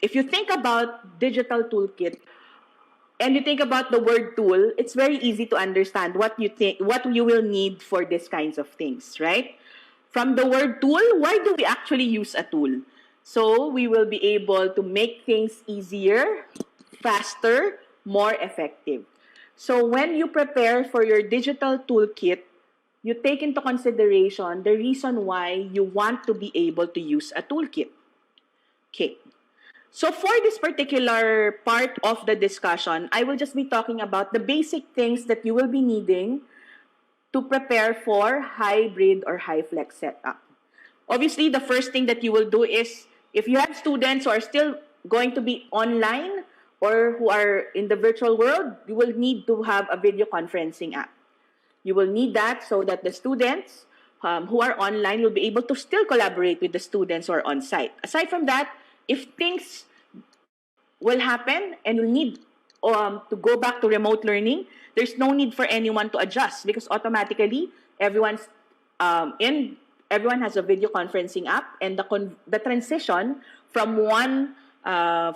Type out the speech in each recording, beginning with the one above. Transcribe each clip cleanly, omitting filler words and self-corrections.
if you think about digital toolkit and you think about the word tool, it's very easy to understand what you will need for these kinds of things, right? From the word tool, why do we actually use a tool? So we will be able to make things easier, faster, more effective. So when you prepare for your digital toolkit, you take into consideration the reason why you want to be able to use a toolkit. Okay. So for this particular part of the discussion, I will just be talking about the basic things that you will be needing to prepare for hybrid or Hyflex setup. Obviously, the first thing that you will do is, if you have students who are still going to be online or who are in the virtual world, you will need to have a video conferencing app. You will need that so that the students who are online will be able to still collaborate with the students who are on site. Aside from that, if things will happen and you need to go back to remote learning, there's no need for anyone to adjust because automatically everyone has a video conferencing app, and the transition from one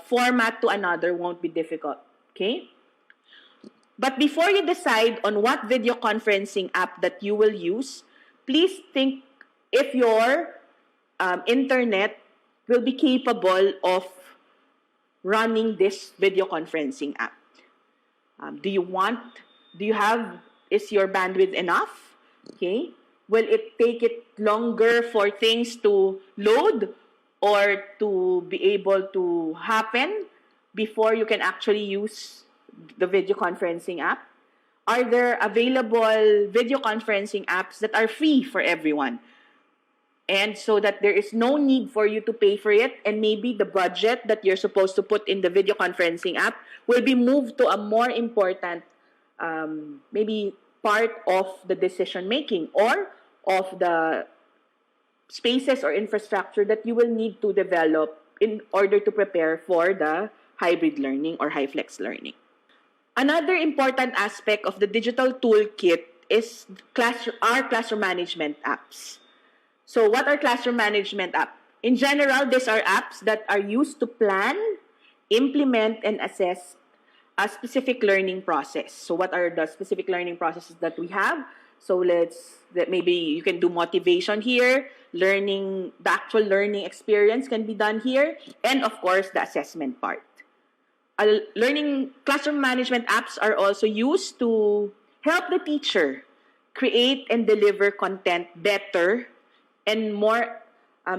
format to another won't be difficult. Okay? But before you decide on what video conferencing app that you will use, please think if your internet will be capable of running this video conferencing app. Is your bandwidth enough? Okay. Will it take it longer for things to load or to be able to happen before you can actually use the video conferencing app? Are there available video conferencing apps that are free for everyone? And so that there is no need for you to pay for it, and maybe the budget that you're supposed to put in the video conferencing app will be moved to a more important maybe part of the decision making or of the spaces or infrastructure that you will need to develop in order to prepare for the hybrid learning or Hyflex learning. Another important aspect of the digital toolkit is our classroom management apps. So what are classroom management apps? In general, these are apps that are used to plan, implement, and assess a specific learning process. So what are the specific learning processes that we have? So maybe you can do motivation here, the actual learning experience can be done here, and of course, the assessment part. Classroom management apps are also used to help the teacher create and deliver content better and more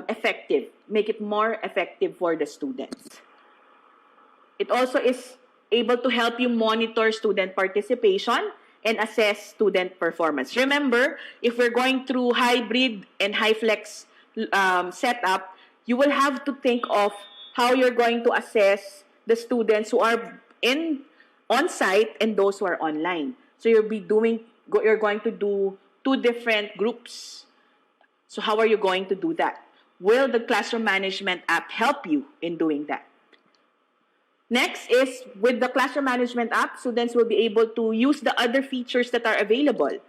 effective, make it more effective for the students. It also is able to help you monitor student participation and assess student performance. Remember, if we're going through hybrid and Hyflex setup, you will have to think of how you're going to assess the students who are on-site and those who are online. So you're going to do two different groups. So how are you going to do that? Will the classroom management app help you in doing that? Next is, with the classroom management app, students will be able to use the other features that are available.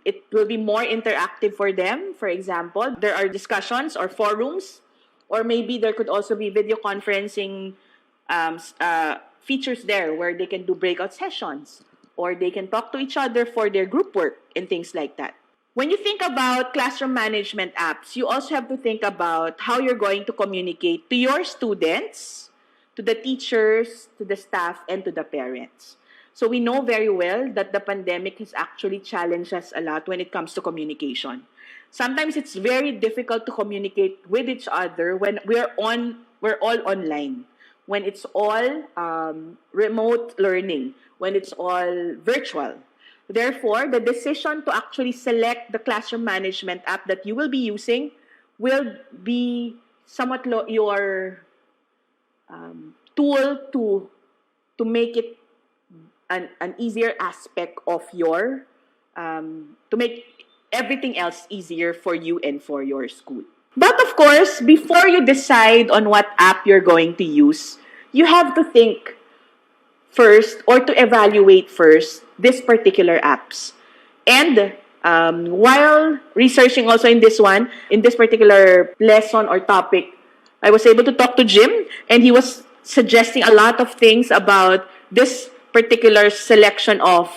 It will be more interactive for them. For example, there are discussions or forums, or maybe there could also be video conferencing features there where they can do breakout sessions, or they can talk to each other for their group work and things like that. When you think about classroom management apps, you also have to think about how you're going to communicate to your students, to the teachers, to the staff, and to the parents. So we know very well that the pandemic has actually challenged us a lot when it comes to communication. Sometimes it's very difficult to communicate with each other when we're all online, when it's all remote learning, when it's all virtual. Therefore, the decision to actually select the classroom management app that you will be using will be somewhat your tool to make it an easier aspect of to make everything else easier for you and for your school. But of course, before you decide on what app you're going to use, you have to think first or to evaluate first these particular apps. And while researching also in this particular lesson or topic, I was able to talk to Jim, and he was suggesting a lot of things about this particular selection of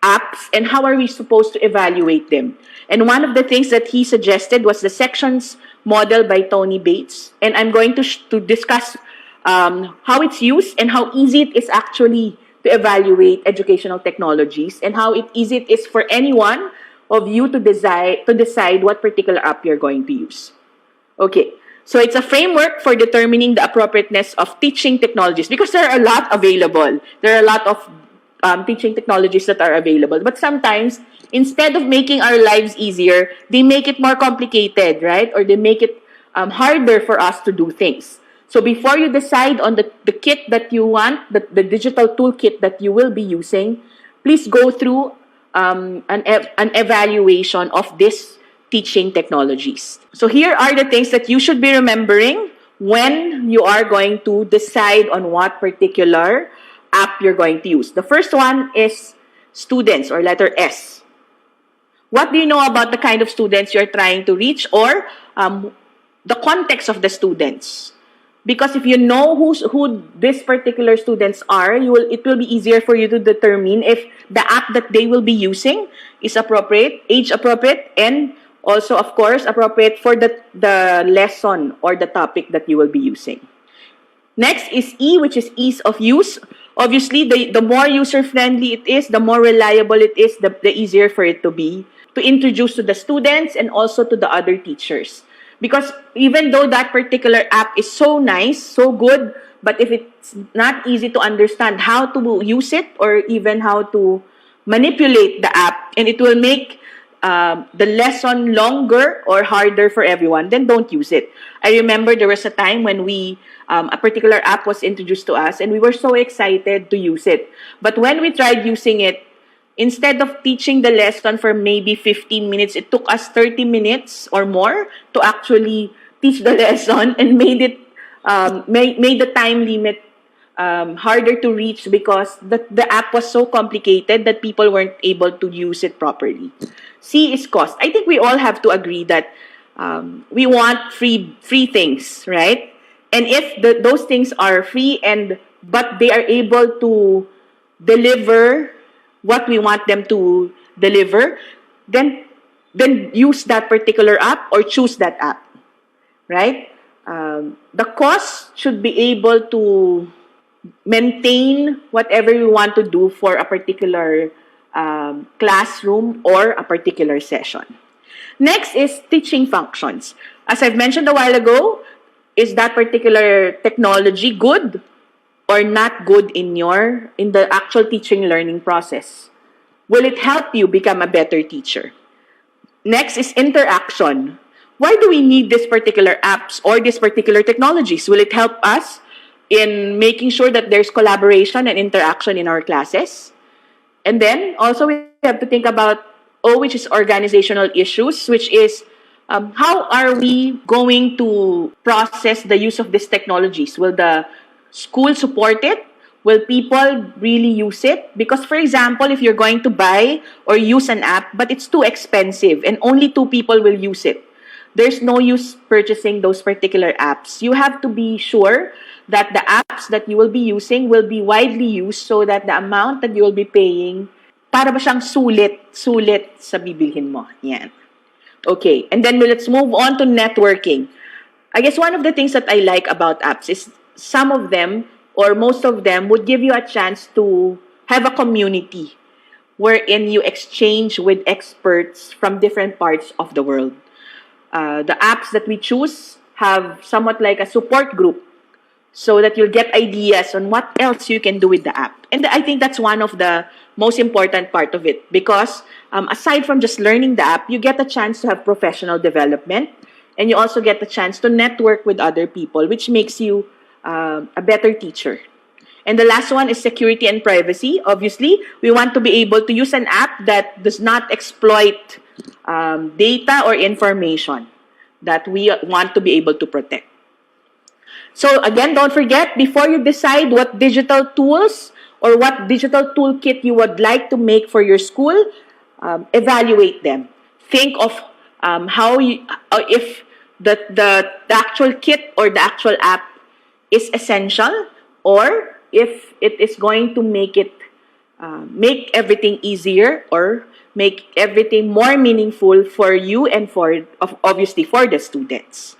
apps and how are we supposed to evaluate them. And one of the things that he suggested was the sections model by Tony Bates. And I'm going to discuss how it's used and how easy it is actually to evaluate educational technologies and how easy it is for anyone of you to decide what particular app you're going to use. Okay, so it's a framework for determining the appropriateness of teaching technologies because there are a lot available. There are a lot of teaching technologies that are available. But sometimes, instead of making our lives easier, they make it more complicated, right? Or they make it harder for us to do things. So before you decide on the kit that you want, the digital toolkit that you will be using, please go through an evaluation of this teaching technologies. So here are the things that you should be remembering when you are going to decide on what particular app you're going to use. The first one is students, or letter S. What do you know about the kind of students you're trying to reach, or the context of the students? Because if you know who these particular students are, it will be easier for you to determine if the app that they will be using is appropriate, age appropriate, and also, of course, appropriate for the lesson or the topic that you will be using. Next is E, which is ease of use. Obviously, the more user-friendly it is, the more reliable it is, the easier for it to be, to introduce to the students and also to the other teachers. Because even though that particular app is so nice, so good, but if it's not easy to understand how to use it or even how to manipulate the app, and it will make the lesson longer or harder for everyone, then don't use it. I remember there was a time when a particular app was introduced to us and we were so excited to use it. But when we tried using it, instead of teaching the lesson for maybe 15 minutes, it took us 30 minutes or more to actually teach the lesson, and made the time limit harder to reach because the app was so complicated that people weren't able to use it properly. C is cost. I think we all have to agree that we want free things, right? And if those things are free but they are able to deliver what we want them to deliver, then use that particular app or choose that app, right? The cost should be able to maintain whatever we want to do for a particular classroom or a particular session. Next is teaching functions. As I've mentioned a while ago, is that particular technology good or not good in the actual teaching learning process? Will it help you become a better teacher? Next is interaction. Why do we need this particular apps or these particular technologies? Will it help us in making sure that there's collaboration and interaction in our classes? And then also we have to think about O, which is organizational issues, which is how are we going to process the use of these technologies? Will the school support it? Will people really use it? Because, for example, if you're going to buy or use an app, but it's too expensive and only 2 people will use it, there's no use purchasing those particular apps. You have to be sure that the apps that you will be using will be widely used so that the amount that you will be paying, para ba siyang sulit sa bibilhin mo. Yan. Okay, and then let's move on to networking. I guess one of the things that I like about apps is some of them or most of them would give you a chance to have a community wherein you exchange with experts from different parts of the world. The apps that we choose have somewhat like a support group so that you'll get ideas on what else you can do with the app. And I think that's one of the most important part of it because aside from just learning the app, you get a chance to have professional development and you also get the chance to network with other people, which makes you a better teacher. And the last one is security and privacy. Obviously, we want to be able to use an app that does not exploit data or information that we want to be able to protect. So again, don't forget, before you decide what digital tools or what digital toolkit you would like to make for your school, evaluate them. Think of if the actual kit or the actual app is essential, or if it is going to make everything easier or make everything more meaningful for you and for obviously for the students.